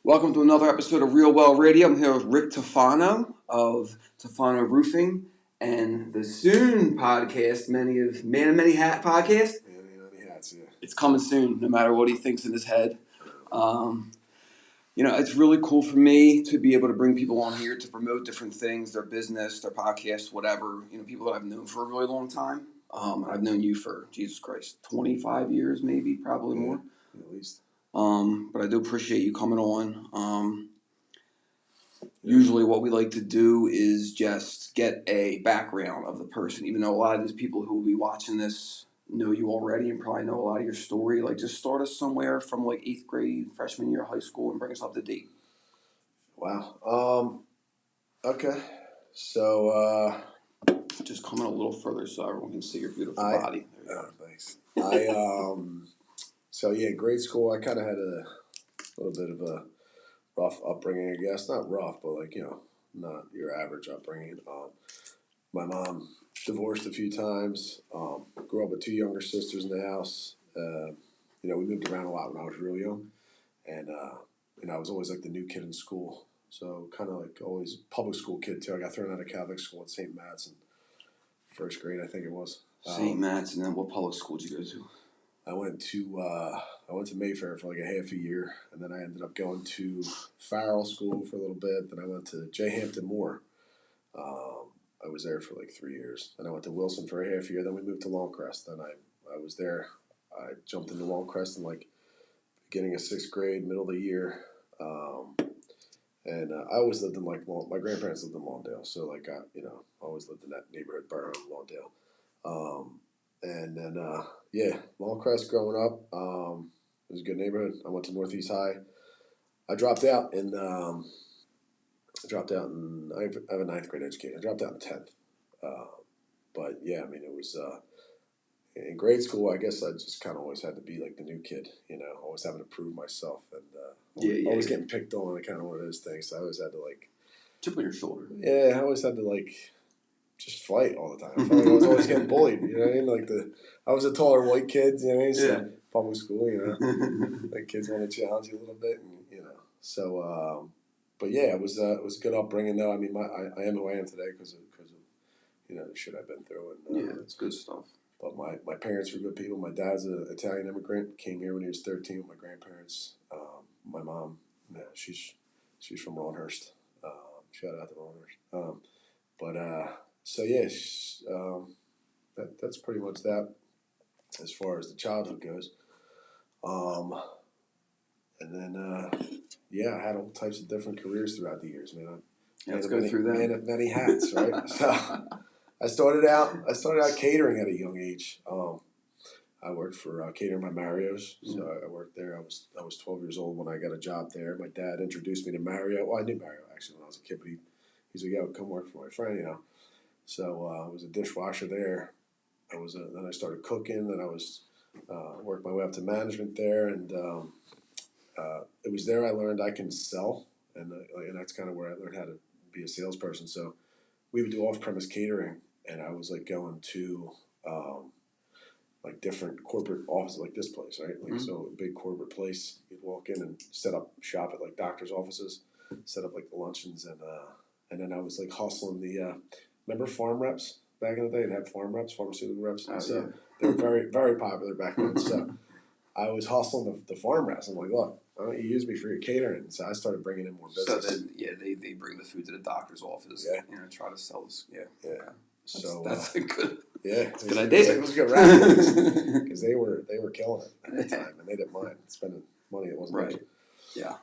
Welcome to another episode of Real Well Radio. I'm here with Rick Tufano of Tufano Roofing and the soon podcast, Man in Many Hat podcast. Man in Many Hats, yeah. It's coming soon, no matter what he thinks in his head. It's really cool for me to be able to bring people on here to promote different things, their business, their podcast, whatever. People that I've known for a really long time. I've known you for, Jesus Christ, 25 years, maybe, probably more. At least. But I do appreciate you coming on. Usually what we like to do is just get a background of the person, even though a lot of these people who will be watching this know you already and probably know a lot of your story. Like, just start us somewhere from like 8th grade, freshman year of high school, and bring us up to date. Wow. Okay. So, just come in a little further so everyone can see your beautiful body. Thanks. So yeah, grade school, I kind of had a little bit of a rough upbringing, I guess. Not rough, but not your average upbringing. My mom divorced a few times. Grew up with two younger sisters in the house. We moved around a lot when I was real young, and I was always like the new kid in school. So kind of like always public school kid too. I got thrown out of Catholic school at St. Matt's in first grade, I think it was. St. Matt's, and then what public school did you go to? I went to Mayfair for like a half a year, and then I ended up going to Farrell School for a little bit. Then I went to J. Hampton Moore. I was there for like 3 years. Then I went to Wilson for a half year. Then we moved to Longcrest. Then I was there. I jumped into Longcrest in like beginning of 6th grade, middle of the year. I always lived in my grandparents lived in Lawndale, so I always lived in that neighborhood, Borough and Lawndale. Longcrest growing up, it was a good neighborhood. I went to Northeast High. I dropped out in I have a 9th grade education. I dropped out in 10th. It was in grade school, I guess I just kind of always had to be like the new kid, always having to prove myself and always getting picked on, and kind of one of those things. So I always had to chip on your shoulder. Yeah, I always had to just fight all the time. I felt like I was always getting bullied, you know what I mean? I was a taller white kid, you know what I mean? So public school, like kids want to challenge you a little bit, and So, it was a good upbringing though. I mean, I am who I am today because of the shit I've been through. And it's good stuff. But my parents were good people. My dad's an Italian immigrant. Came here when he was 13 with my grandparents. My mom, she's from Rawhurst. Shout out to Rawhurst. That's pretty much that as far as the childhood goes. I had all types of different careers throughout the years, man. Let's go through that. Man of many hats, right? So I started out catering at a young age. I worked for Catering by Mario's, so I worked there. I was 12 years old when I got a job there. My dad introduced me to Mario. Well, I knew Mario actually when I was a kid, but he's like, "Yo, come work for my friend," So I was a dishwasher there. Then I started cooking. Then I was worked my way up to management there, and it was there I learned I can sell, and that's kind of where I learned how to be a salesperson. So we would do off-premise catering, and I was going to different corporate offices like this place, right? So a big corporate place. You'd walk in and set up shop at doctors' offices, set up the luncheons, and then I was hustling the remember farm reps back in the day? They'd have farm reps, pharmaceutical reps, so they were very, very popular back then. So I was hustling the farm reps. I'm like, look, why don't you use me for your catering? So I started bringing in more business. So then, they bring the food to the doctor's office. Yeah. Try to sell this. Yeah. Yeah. Okay. So that's a good. It's a good idea. It was a good rap because they were killing it at the time, and they didn't mind spending money that wasn't right. Yeah.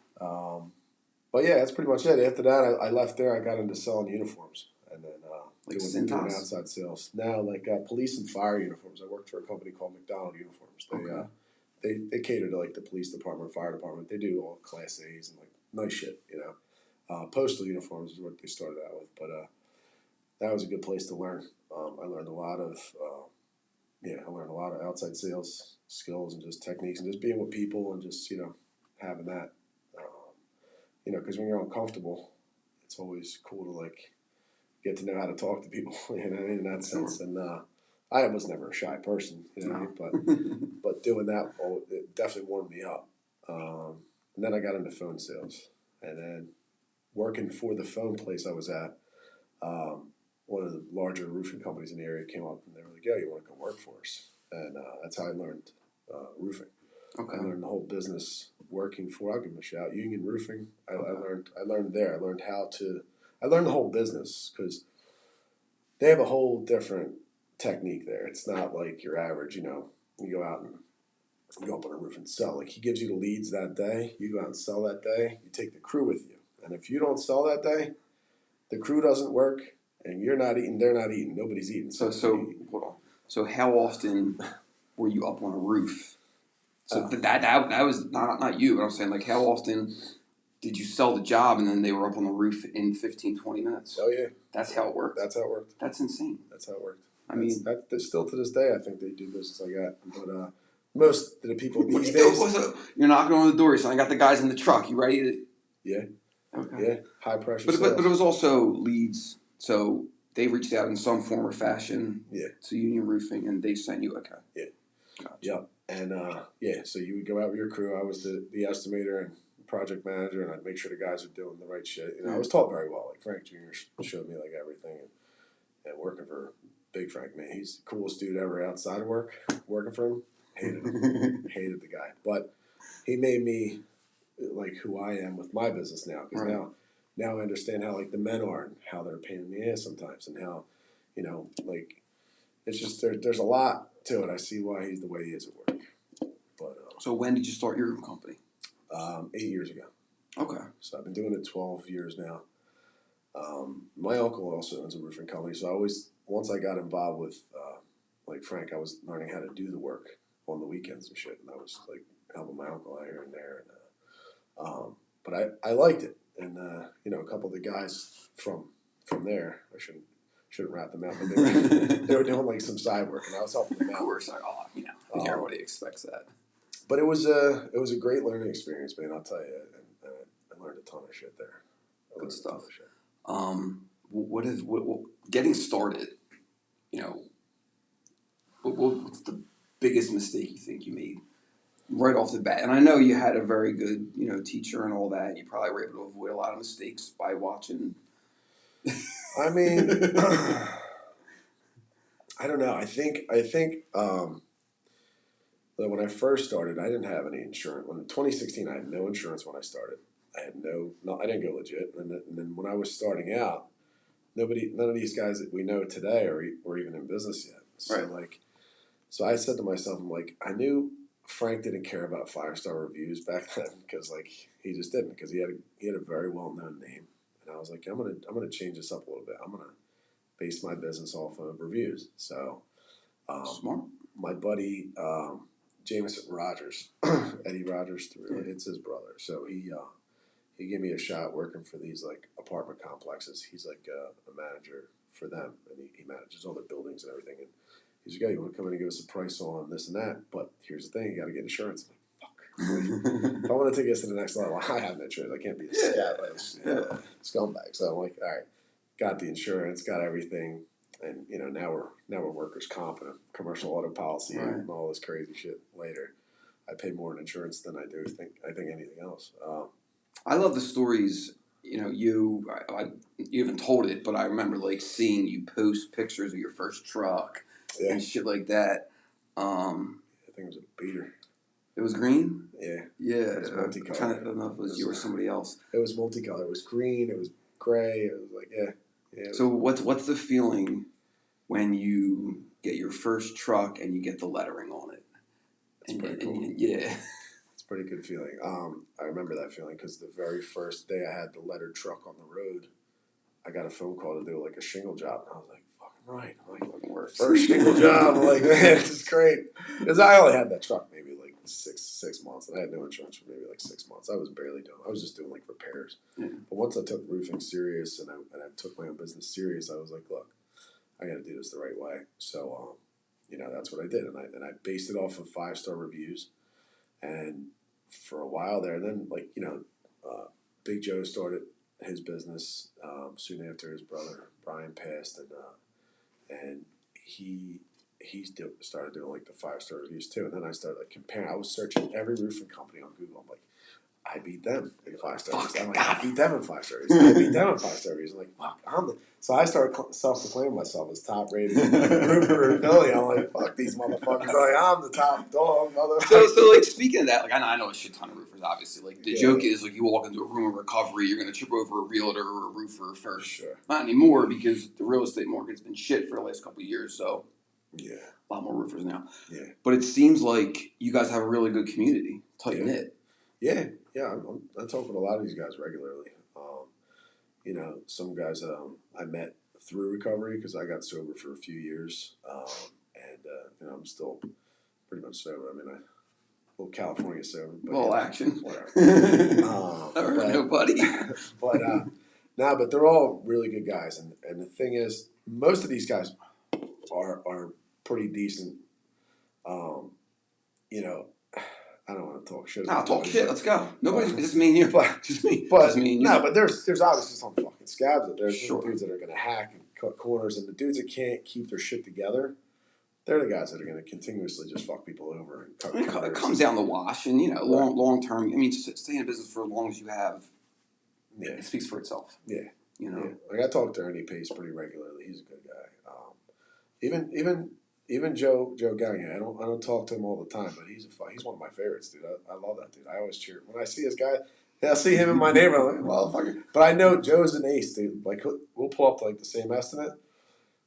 That's pretty much it. After that, I left there. I got into selling uniforms, and then doing outside sales. Now, police and fire uniforms. I worked for a company called McNichol Uniforms. They cater to the police department, fire department. They do all Class A's and nice shit. Postal uniforms is what they started out with, but that was a good place to learn. I learned a lot of outside sales skills and just techniques and just being with people and just having that. Because when you're uncomfortable, it's always cool to get to know how to talk to people. In that sense. And I was never a shy person, but doing that, it definitely warmed me up. And then I got into phone sales. And then working for the phone place I was at, one of the larger roofing companies in the area came up and they were like, "Yo, you want to come work for us?" And that's how I learned roofing. Okay. I learned the whole business working for. I'll give them a shout. Union Roofing. I learned there. I learned I learned the whole business because they have a whole different technique there. It's not like your average. You go out and you go up on a roof and sell. Like he gives you the leads that day. You go out and sell that day. You take the crew with you. And if you don't sell that day, the crew doesn't work, and you're not eating. They're not eating. Nobody's eating. So hold on. So how often were you up on a roof? So that was not you, but I'm saying like how often did you sell the job and then they were up on the roof in 15, 20 minutes? Oh yeah, That's how it worked. that's how it worked. That's insane. That's how it worked. I mean, that's still to this day. I think they do business like that. But most of the people what these do you days, do? You're knocking on the door. You're saying, "I got the guys in the truck. You ready to?" yeah, Okay. yeah, high pressure. But it was also leads. So they reached out in some form or fashion. Yeah. To Union Roofing, and they sent you. Okay. Yeah. Gotcha. Yep. And so you would go out with your crew. I was the estimator and project manager, and I'd make sure the guys were doing the right shit. I was taught very well. Like Frank Jr. showed me like everything, and working for Big Frank, man, he's the coolest dude ever outside of work. Working for him, hated him, hated the guy, but he made me like who I am with my business now. Because now I understand how like the men are and how they're a pain in the ass sometimes, and how like it's just there's a lot to it. I see why he's the way he is at work. But So when did you start your company? 8 years ago. Okay. So I've been doing it 12 years now. My uncle also owns a roofing company, so once I got involved with like Frank, I was learning how to do the work on the weekends and shit, and I was like helping my uncle out here and there. And but I liked it, and a couple of the guys from there, I shouldn't rat them out, but they were doing like some side work, and I was helping them out. Of course, everybody expects that. But it was a great learning experience, man. I'll tell you, and I learned a ton of shit there. Good stuff. What getting started? What's the biggest mistake you think you made right off the bat? And I know you had a very good teacher and all that. And you probably were able to avoid a lot of mistakes by watching. I mean, I don't know. I think that when I first started, I didn't have any insurance. In 2016, I had no insurance when I started. I had I didn't go legit. And then when I was starting out, none of these guys that we know today were even in business yet. So Right. So I said to myself, I'm like, I knew Frank didn't care about 5-star reviews back then because like he just didn't, because he had a very well known name. And I was like, I'm gonna change this up a little bit. I'm gonna base my business off of reviews. So Smart. my buddy Jameson Rogers, Eddie Rogers, it's his brother. So he gave me a shot working for these like apartment complexes. He's like a manager for them, and he manages all their buildings and everything. And he's like, "Yeah, you want to come in and give us a price on this and that? But here's the thing: you got to get insurance." I'm like, fuck. If I want to take this to the next level, I have no insurance. I can't be a scumbag. So I'm like, all right, got the insurance, got everything, and now we're workers' comp and a commercial auto policy and all this crazy shit. Later, I pay more in insurance than I do I think anything else. I love the stories. You haven't told it, but I remember like seeing you post pictures of your first truck and shit like that. I think it was a beater. It was green? Yeah. Yeah. It was multicolored. I don't know if it was you or somebody else. It was multicolored. It was green. It was gray. It was like, yeah. So what's the feeling when you get your first truck and you get the lettering on it? It's pretty cool. Yeah. It's a pretty good feeling. I remember that feeling because the very first day I had the lettered truck on the road, I got a phone call to do like a shingle job, and I was like, fucking right. I'm like, Fucking works. First shingle job. I'm like, man, this is great. Because I only had that truck maybe like six months, and I had no insurance for maybe like 6 months. I was just doing like repairs. Yeah. But once I took roofing serious and I took my own business serious, I was like, look, I got to do this the right way. So, that's what I did, and I based it off of 5-star reviews, and for a while there, and then Big Joe started his business soon after his brother Brian passed, and he started doing like the 5-star reviews too, and then I started like comparing. I was searching every roofing company on Google. I'm like, I beat them in 5-star reviews. Fuck, I'm like, I beat them in 5-star reviews. I beat them in 5-star reviews. I'm like, fuck, so I started self-proclaiming myself as top rated roofer in Philly. I'm like, fuck these motherfuckers. I'm like, I'm the top dog, motherfucker. So like speaking of that, like I know a shit ton of roofers. Obviously, like the joke is like you walk into a room of recovery, you're gonna trip over a realtor or a roofer first. Sure. Not anymore because the real estate market's been shit for the last couple of years. So yeah, a lot more roofers now. Yeah. But it seems like you guys have a really good community, tight knit. Yeah. I talk with a lot of these guys regularly. You know, some guys I met through recovery because I got sober for a few years, and you know, I'm still pretty much sober. I mean, little California sober, but Well, action. Whatever. Or nobody. But but they're all really good guys, and the thing is, most of these guys are pretty decent. You know, I don't want to talk shit. I'll talk shit. Let's go. Nobody's just me and you. Just me. But just me and you. No, but there's obviously some fucking scabs out there. There's Sure. dudes that are gonna hack and cut corners, and the dudes that can't keep their shit together, they're the guys that are gonna continuously just fuck people over and cut corners. It comes down the wash, and you know, long term. I mean, stay in business for as long as you have. Yeah, it speaks for itself. Yeah, you know. Yeah. Like I talk to Ernie Pace pretty regularly. He's a good guy. Even Joe Gagnon. I don't talk to him all the time, but he's one of my favorites, dude. I love that dude. I always cheer when I see this guy. Yeah, I see him in my neighborhood. I'm like, motherfucker. But I know Joe's an ace, dude. Like we'll pull up to like the same estimate.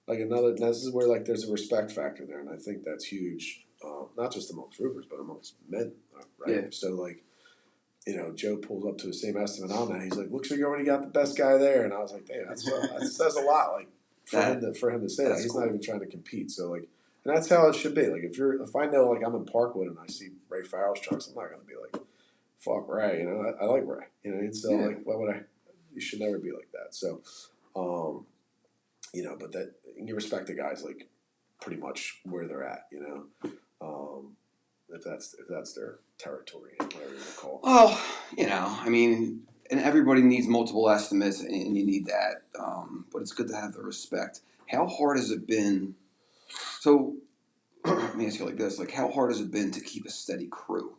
Like this is where like there's a respect factor there, and I think that's huge. Not just amongst roofers, but amongst men, right? Yeah. So like, you know, Joe pulls up to the same estimate on that. He's like, looks like you already got the best guy there, and I was like, damn, that says a lot. Like for him to say that, he's not even trying to compete. So like. And that's how it should be. Like if I know like I'm in Parkwood and I see Ray Farrell's trucks, I'm not gonna be like, fuck Ray, you know. I like Ray, you know. And so like, why would I? You should never be like that. So, you know, but that you respect the guys like pretty much where they're at, you know. If that's their territory, whatever you want to call it. Well, you know, I mean, and everybody needs multiple estimates, and you need that. But it's good to have the respect. How hard has it been? So, let me ask you like this: like, how hard has it been to keep a steady crew?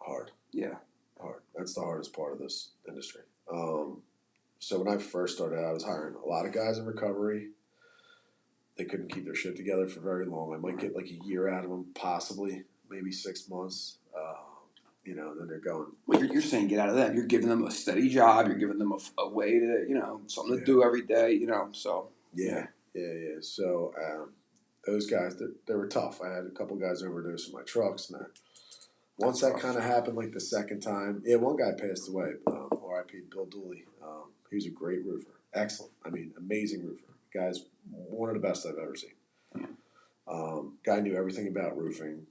Hard. Yeah. Hard. That's the hardest part of this industry. So when I first started out, I was hiring a lot of guys in recovery. They couldn't keep their shit together for very long. I might get like a year out of them, possibly, maybe 6 months. You know, and then they're going. Well, you're saying get out of that. You're giving them a steady job. You're giving them a way to, you know, something to do every day, you know, so. Yeah. So, those guys, they were tough. I had a couple guys overdose in my trucks, and once that kind of happened, like the second time, one guy passed away. R.I.P. Bill Dooley. He was a great roofer, excellent. I mean, amazing roofer. Guy's one of the best I've ever seen. Guy knew everything about roofing,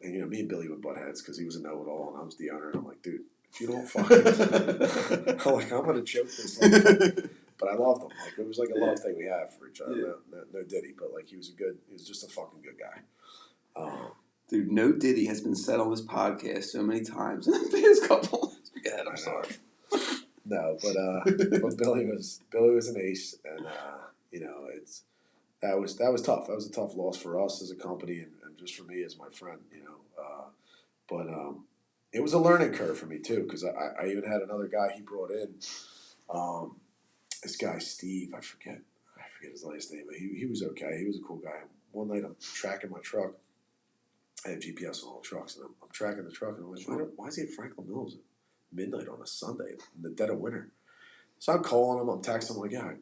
and you know, me and Billy would butt heads because he was a know-it-all, and I was the owner. And I'm like, dude, if you don't fucking, I'm gonna choke this. But I loved him. Like it was like a love thing we have for each other. Yeah. No Diddy, but like he was just a fucking good guy. Dude, no Diddy has been said on this podcast so many times in the past couple. God, I'm sorry. No, but Billy was an ace, and you know that was tough. That was a tough loss for us as a company, and just for me as my friend. You know, but it was a learning curve for me too because I even had another guy he brought in. This guy Steve, I forget his last name, but he was okay. He was a cool guy. One night I'm tracking my truck. I have GPS on all the trucks, and I'm tracking the truck, and I'm like, why is he at Franklin Mills at midnight on a Sunday in the dead of winter? So I'm calling him, I'm texting him, like, yeah,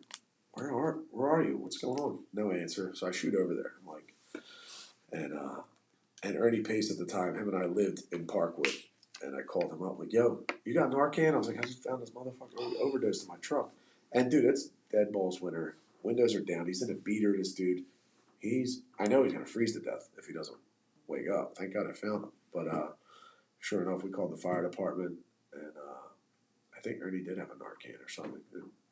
where are you? What's going on? No answer. So I shoot over there. I'm like, and Ernie Pace at the time, him and I lived in Parkwood, and I called him up, like, yo, you got Narcan? I was like, I just found this motherfucker overdosed in my truck. And dude, it's dead balls winter. Windows are down. He's in a beater, this dude. I know he's going to freeze to death if he doesn't wake up. Thank God I found him. But sure enough, we called the fire department, and I think Ernie did have a Narcan or something.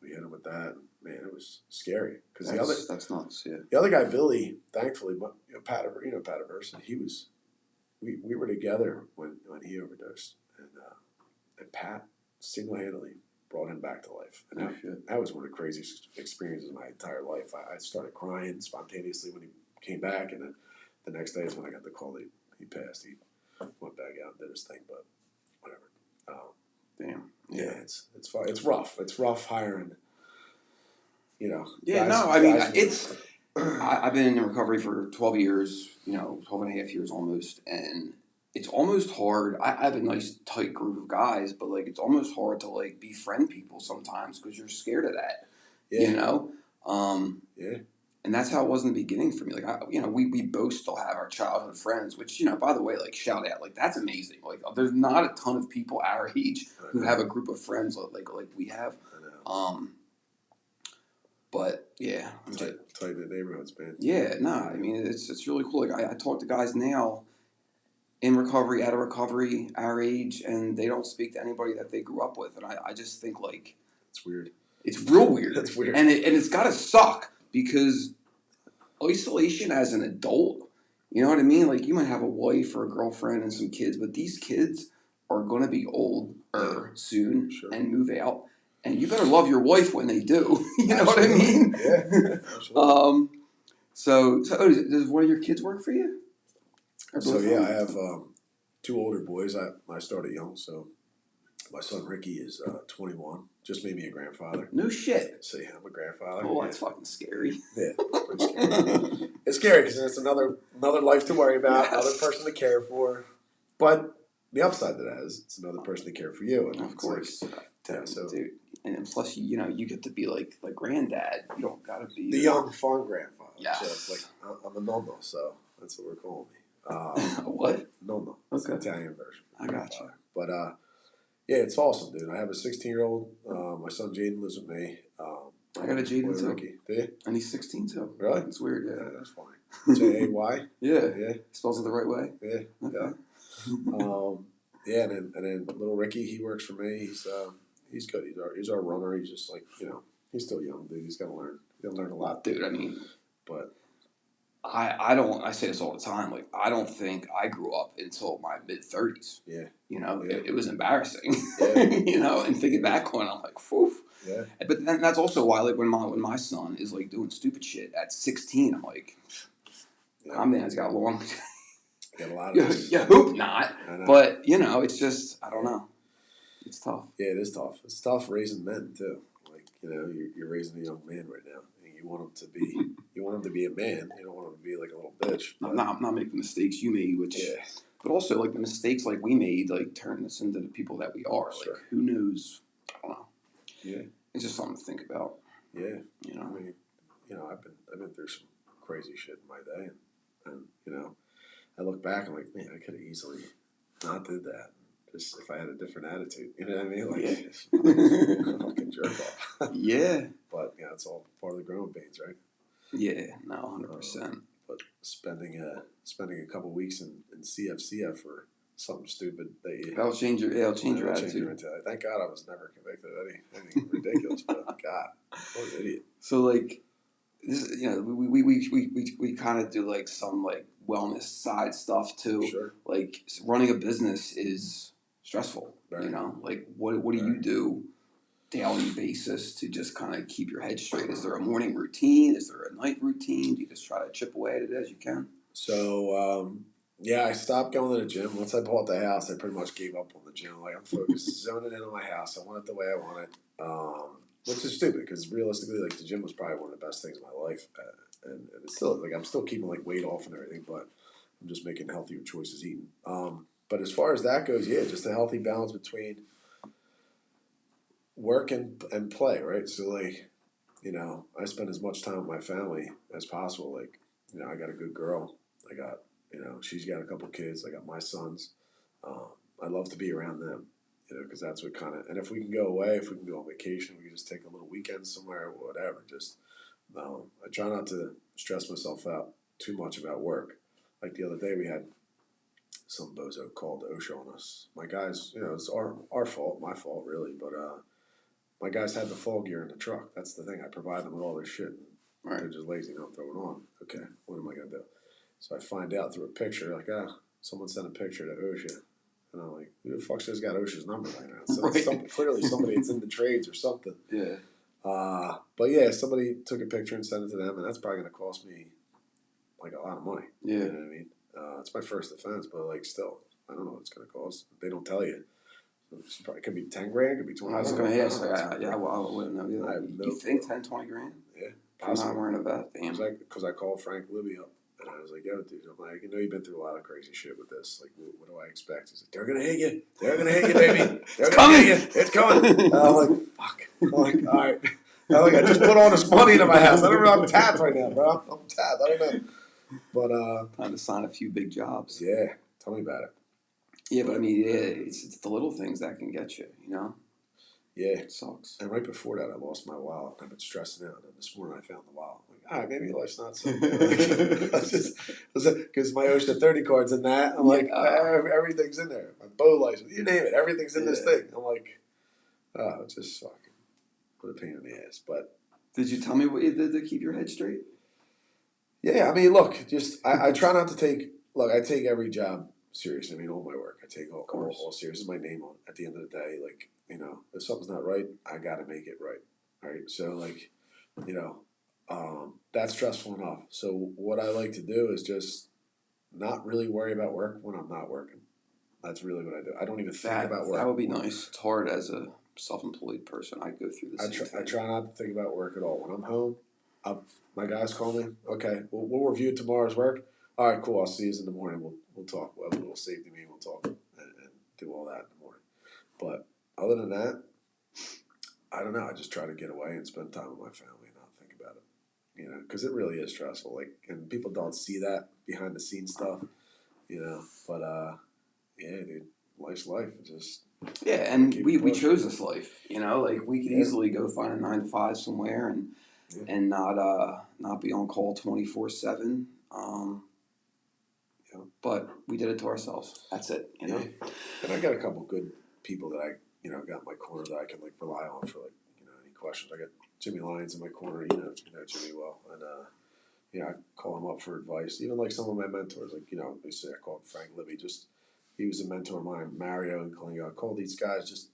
We hit him with that. And, man, it was scary. Because that's nuts, yeah. The other guy, Billy, thankfully, Pat Everson, we were together when he overdosed. And Pat single-handedly brought him back to life. And that was one of the craziest experiences of my entire life. I started crying spontaneously when he came back, and then the next day is when I got the call that he passed. He went back out and did his thing, but whatever. Damn. Yeah, it's fun. It's rough. It's rough hiring. Yeah, Guys, no, I mean, guys I've been in recovery for 12 years, 12 and a half years almost, and it's almost hard. I have a nice tight group of guys, but like it's almost hard to like befriend people sometimes because you're scared of that, yeah, you know? yeah, And that's how it was in the beginning for me. Like, we both still have our childhood friends, which, by the way, like, shout out. Like, that's amazing. Like, there's not a ton of people our age who have a group of friends like we have. I know. But, yeah. Tight knit neighborhoods, man. Yeah, I mean, it's really cool. Like, I talk to guys now in recovery, out of recovery, our age, and they don't speak to anybody that they grew up with. And I just think, like... It's weird. It's real weird. That's weird. And it's got to suck because... isolation as an adult, you know what I mean? Like, you might have a wife or a girlfriend and some kids, but these kids are going to be older soon and move out. And you better love your wife when they do. You know what I mean? Yeah, absolutely. So does one of your kids work for you? So, yeah, I have 2 older boys. I started young, so my son Ricky is 21. Just made me a grandfather. No shit. So, yeah, I'm a grandfather. Oh, that's fucking scary. Yeah, pretty scary. It's scary because it's another life to worry about, another person to care for. But the upside to that is it's another person to care for you. And of course. Dude. And plus, you get to be like granddad. You don't gotta be the young fun grandfather. Yes. So it's like I'm a nonno, so that's what we're calling me. What? Nonno. It's the Italian version. I got you. But yeah, it's awesome, dude. I have a 16-year-old. My son Jaden lives with me. I got a Jaden too. Ricky. Do you? And he's 16 too. Really? It's weird, yeah. That's funny. J-A-Y? Yeah. Spells it the right way? Yeah. Okay. Yeah. And then little Ricky, he works for me. He's good. He's our runner. He's just like, he's still young, dude. He's got to learn. He'll learn a lot. Dude, I mean, but I say this all the time. Like, I don't think I grew up until my mid-30s. Yeah. It was embarrassing. Yeah. And thinking back on it, I'm like, phew. Yeah. But then that's also why, like, when my son is like doing stupid shit at 16, I'm like, my man's got long. Got a lot of this. You hope not. But it's just, I don't know. It's tough. Yeah, it is tough. It's tough raising men too. Like, you're raising a young man right now. And you want him to be a man. You don't want him to be like a little bitch. I'm not making the mistakes you made, but also like the mistakes like we made, like turn us into the people that we are. Sure. Like, who knows? I don't know. Yeah. It's just something to think about. Yeah. I mean, I've been through some crazy shit in my day, and I look back and I'm like, man, I could have easily not did that. Just if I had a different attitude, you know what I mean? Like, fucking jerk off. Yeah. But it's all part of the growing pains, right? Yeah. No, 100%. But spending a couple weeks in CFCF for something stupid that'll change your attitude. Thank God I was never convicted of anything ridiculous. But God, what an idiot. So like, this, we kind of do like some like wellness side stuff too. Sure. Like, running a business is stressful. Right. Like what do you do daily basis to just kind of keep your head straight? Is there a morning routine? Is there a night routine? Do you just try to chip away at it as you can? So yeah, I stopped going to the gym. Once I bought the house, I pretty much gave up on the gym. Like, I'm focused, zoning in on my house. I want it the way I want it, which is stupid because realistically, like, the gym was probably one of the best things in my life, and it's still like I'm still keeping like weight off and everything, but I'm just making healthier choices eating. But as far as that goes, yeah, just a healthy balance between work and play, right? So like, I spend as much time with my family as possible. Like, I got a good girl. I got, she's got a couple kids. I got my sons. I love to be around them, because that's what and if we can go away, if we can go on vacation, we can just take a little weekend somewhere or whatever. Just, I try not to stress myself out too much about work. Like the other day we had some bozo called OSHA on us. My guys, it's our fault, my fault really, but my guys had the fall gear in the truck. That's the thing. I provide them with all their shit. Right. They're just lazy, don't throw it on. Okay, what am I going to do? So I find out through a picture, like, someone sent a picture to OSHA. And I'm like, who the fuck's just got OSHA's number right now? So it's clearly somebody that's in the trades or something. Yeah. But yeah, somebody took a picture and sent it to them, and that's probably going to cost me like a lot of money. Yeah. You know what I mean? It's my first offense, but like still, I don't know what it's going to cost. They don't tell you. It could be 10 grand, it could be 20 I was grand. going to ask. I wouldn't know either. I have no You think clue. 10, 20 grand? Yeah, I'm not possibly. worrying about that. Damn. Because I called Frank Libby up and I was like, yo, dude, I'm like, you've been through a lot of crazy shit with this. Like, what do I expect? He's like, they're going to hit you. They're going to hit you, baby. They're going to hit you. It's coming. And I'm like, fuck. I'm like, all right. I'm like, I just put all this money into my house. I don't know. I'm tapped right now, bro. I'm tapped. I don't know. But, time to sign a few big jobs. yeah. Tell me about it. Yeah, but I mean, it's the little things that can get you, you know? Yeah. It sucks. And right before that, I lost my wallet. I've been stressing out. And this morning, I found the wallet. I'm like, all right, maybe life's not so good. Because my Ocean 30 card's in that. I'm like, everything's in there. My bow license, you name it. Everything's in this thing. I'm like, oh, it's just fucking what a pain in the ass. But did you tell me what you did to keep your head straight? yeah, I mean, look, I try not to take. Look, I take every job serious. I mean, all my work, I take all serious. It's my name on. At the end of the day, like, you know, if something's not right, I got to make it right. Right. So, like, you know, that's stressful enough. So what I like to do is just not really worry about work when I'm not working. That's really what I do. I don't even think about work. That would be nice. It's hard as a self-employed person. I go through this. I try not to think about work at all. When I'm home, my guys call me. Okay, we'll review tomorrow's work. All right, cool. I'll see you in the morning. We'll talk. We'll have a little safety meeting. We'll talk and do all that in the morning. But other than that, I don't know. I just try to get away and spend time with my family and not think about it. You know, because it really is stressful. Like, and people don't see that behind the scenes stuff. You know, but yeah, dude, life's life. It's just and we chose this life. You know, like we could easily go find a 9 to 5 somewhere and not be on call 24/7. But we did it to ourselves. That's it. You know. Yeah. And I got a couple good people that I got in my corner that I can like rely on for like any questions. I got Jimmy Lyons in my corner. You know Jimmy well, and I call him up for advice. Even like some of my mentors, like they say I called Frank Libby. Just he was a mentor of mine. Mario and Klingo. I call these guys just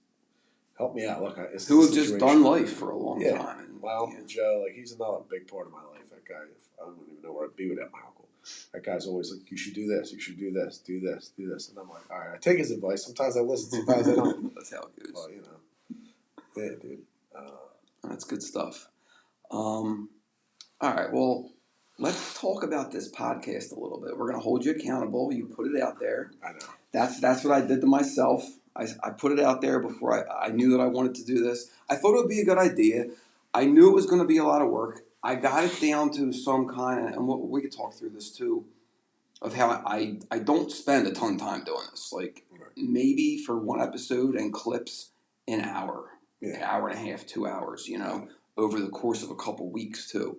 help me out. Look, who have just done life for a long time. And, well, Joe, like he's another big part of my life. That guy, I don't even know where I'd be without my uncle. That guy's always like, you should do this, you should do this, do this, do this. And I'm like, all right, I take his advice. Sometimes I listen, sometimes I don't. That's how it goes. Well, yeah, dude. That's good stuff. All right, well, let's talk about this podcast a little bit. We're going to hold you accountable. You put it out there. I know. That's what I did to myself. I put it out there before I knew that I wanted to do this. I thought it would be a good idea. I knew it was going to be a lot of work. I got it down to some kind of, and we could talk through this too, of how I don't spend a ton of time doing this. Like maybe for one episode and clips an hour, an hour and a half, 2 hours, over the course of a couple weeks too.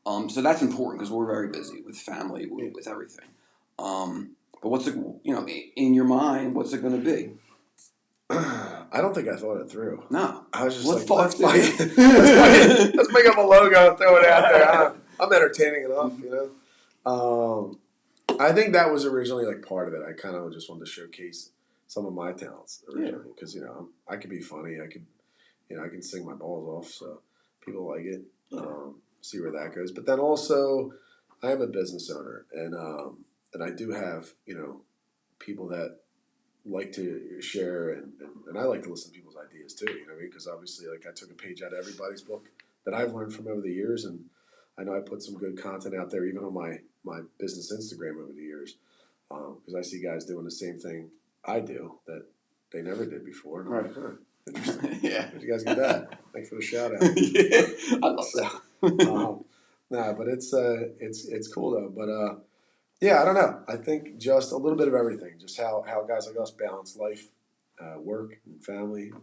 So that's important because we're very busy with family, with everything. But what's it, in your mind, what's it going to be? I don't think I thought it through. No. I was just let's make up a logo and throw it out there. I'm entertaining enough, I think that was originally like part of it. I kind of just wanted to showcase some of my talents originally because, I could be funny. I could, I can sing my balls off. So people like it. See where that goes. But then also I am a business owner and I do have, people that like to share and I like to listen to people's ideas too, because obviously like I took a page out of everybody's book that I've learned from over the years and I know I put some good content out there even on my business Instagram over the years because I see guys doing the same thing I do that they never did before and I'm like, interesting. Where'd you guys get that? Thanks for the shout out. I love that. Nah, but it's cool though. But yeah, I don't know. I think just a little bit of everything. Just how guys like us balance life, work, and family,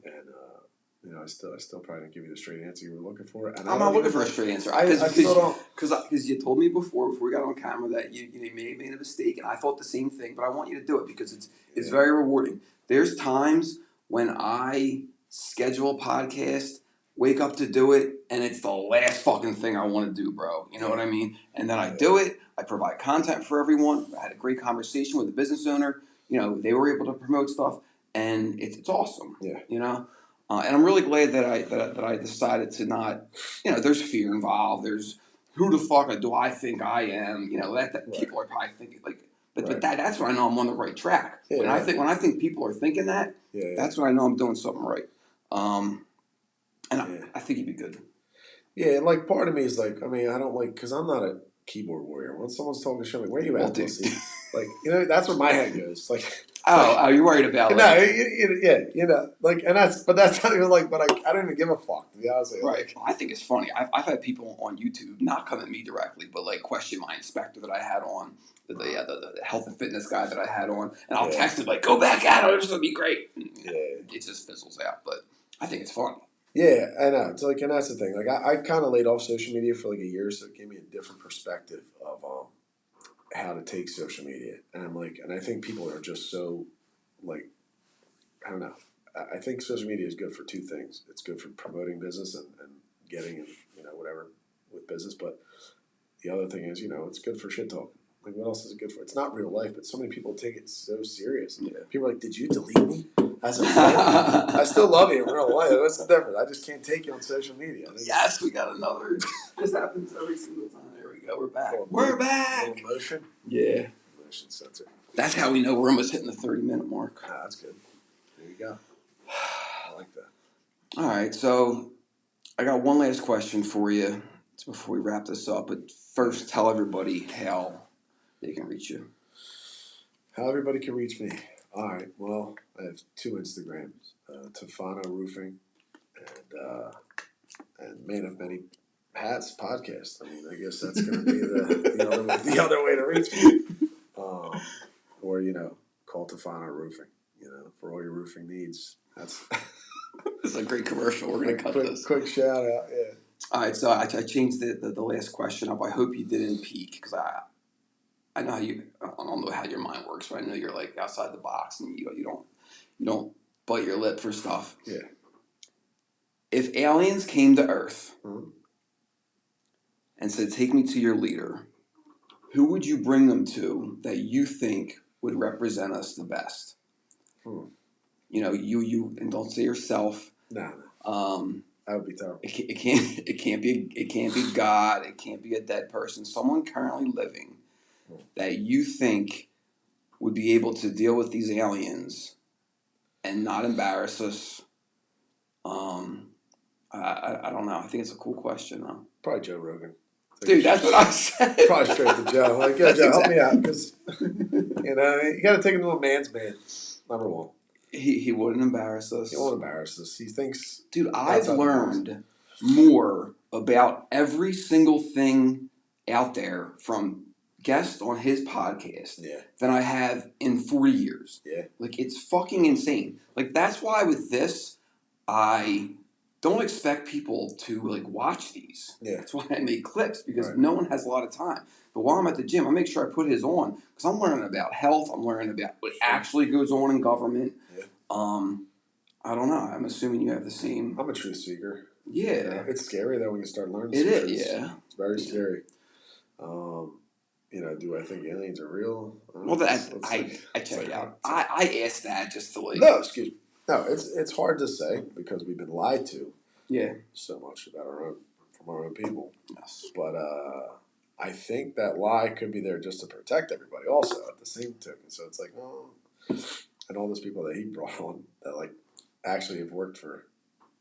and I still probably didn't give you the straight answer you were looking for. And I'm not looking for a straight answer. Because you told me before we got on camera that you may have made a mistake, and I thought the same thing. But I want you to do it because it's very rewarding. There's times when I schedule a podcast, wake up to do it, and it's the last fucking thing I want to do, bro. You know what I mean? And then I do it. I provide content for everyone. I had a great conversation with the business owner. They were able to promote stuff, and it's awesome. Yeah. And I'm really glad that I decided to not. There's fear involved. There's who the fuck do I think I am? That people are probably thinking like But that's when I know I'm on the right track. Yeah, when I think people are thinking that, that's when I know I'm doing something right. I think he'd be good. Yeah, and like part of me is like, I mean, I don't like, because I'm not a keyboard warrior. When someone's talking shit, like, where are you at, pussy? Like, that's where my head goes. Like, you're worried about it. No, like, but that's not even like, but I don't even give a fuck, to be honest with you. Right. Well, I think it's funny. I've had people on YouTube not come at me directly, but like question my inspector that I had on, the health and fitness guy that I had on, and I'll text him like, go back at it, it's gonna be great. And, it just fizzles out, but I think it's funny. Yeah, I know. It's like, and that's the thing. Like, I kind of laid off social media for like a year, so it gave me a different perspective of how to take social media. And I'm like, and I think people are just so, like, I don't know. I think social media is good for two things. It's good for promoting business and getting, whatever with business. But the other thing is, it's good for shit talking. Like, what else is it good for? It's not real life, but so many people take it so serious. Yeah. People are like, did you delete me as a friend? I still love you in real life. What's the difference? I just can't take you on social media. Yes, we got another. This happens every single time. There we go. We're back. We're back. Little motion? Yeah. Motion sensor. That's how we know we're almost hitting the 30-minute mark. Ah, that's good. There you go. I like that. All right, so I got one last question for you before we wrap this up. But first, tell everybody how they can reach you. How everybody can reach me. All right. Well, I have 2 Instagrams: Tufano Roofing and Man of Many Hats podcast. I mean, I guess that's going to be the other way to reach me. Or call Tufano Roofing. For all your roofing needs. That's. This is a great commercial. We're going to cut this. Quick shout out. Yeah. All right, so I changed the last question up. I hope you didn't peek because I know I don't know how your mind works, but I know you're like outside the box and you don't bite your lip for stuff. Yeah. If aliens came to Earth and said, "Take me to your leader," who would you bring them to that you think would represent us the best? You and don't say yourself. No. That would be terrible. It can't be God. It can't be a dead person. Someone currently living that you think would be able to deal with these aliens and not embarrass us. I don't know. I think it's a cool question, though. Probably Joe Rogan. Dude, that's what I said. Probably straight to Joe. Like, yeah, Joe, help me out, because you got to take him to a man's man. Number one. He wouldn't embarrass us. He won't embarrass us. He thinks. Dude, I've learned more about every single thing out there from guests on his podcast than I have in 40 years. Yeah. Like, it's fucking insane. Like, that's why with this, I don't expect people to, like, watch these. Yeah. That's why I make clips, because no one has a lot of time. But while I'm at the gym, I make sure I put his on, because I'm learning about health. I'm learning about what actually goes on in government. Yeah. I don't know. I'm assuming you have the same. I'm a truth seeker. Yeah. It's scary, though, when you start learning. It is, yeah. It's very scary. Do I think aliens are real? Well, I check it out. I asked that just to like. No, excuse me. No, it's hard to say because we've been lied to. Yeah. So much about from our own people. Yes. But I think that lie could be there just to protect everybody. Also, at the same token, so it's like, and all those people that he brought on that like actually have worked for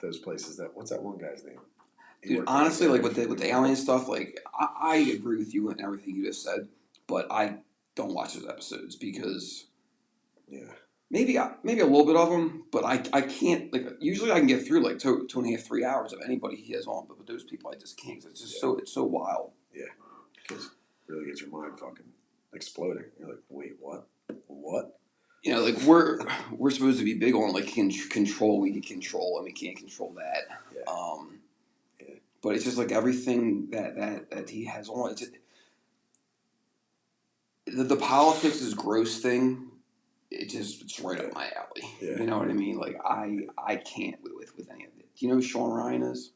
those places. What's that one guy's name? Dude, honestly, like with the alien stuff, like I agree with you and everything you just said, but I don't watch those episodes because maybe a little bit of them, but I can't, like, usually I can get through like 2.5, 3 hours of anybody he has on, but with those people I just can't. It's just it's so wild. Yeah, because it really gets your mind fucking exploding. You're like, wait, what? Like we're supposed to be big on like control. We can control and we can't control that. Yeah. But it's just like everything that he has on. It's just, the politics is gross thing. It's right up my alley. Yeah. You know what I mean? Like I can't with any of it. Do you know who Sean Ryan is?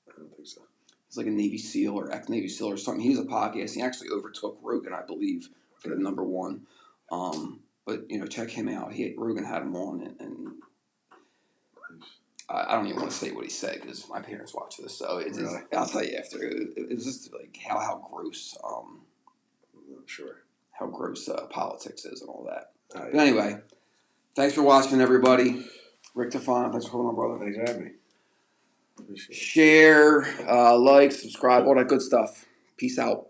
I don't think so. He's like a Navy SEAL or ex-Navy SEAL or something. He has a podcast. He actually overtook Rogan, I believe, for the number one. But check him out. Rogan had him on, and I don't even want to say what he said because my parents watch this. So I'll tell you after. It's just like how gross. I'm sure. how gross politics is and all that. Oh, But anyway, thanks for watching, everybody. Rick Tufano, thanks for coming on, brother. Thanks for having me. Appreciate it. Share, like, subscribe, all that good stuff. Peace out.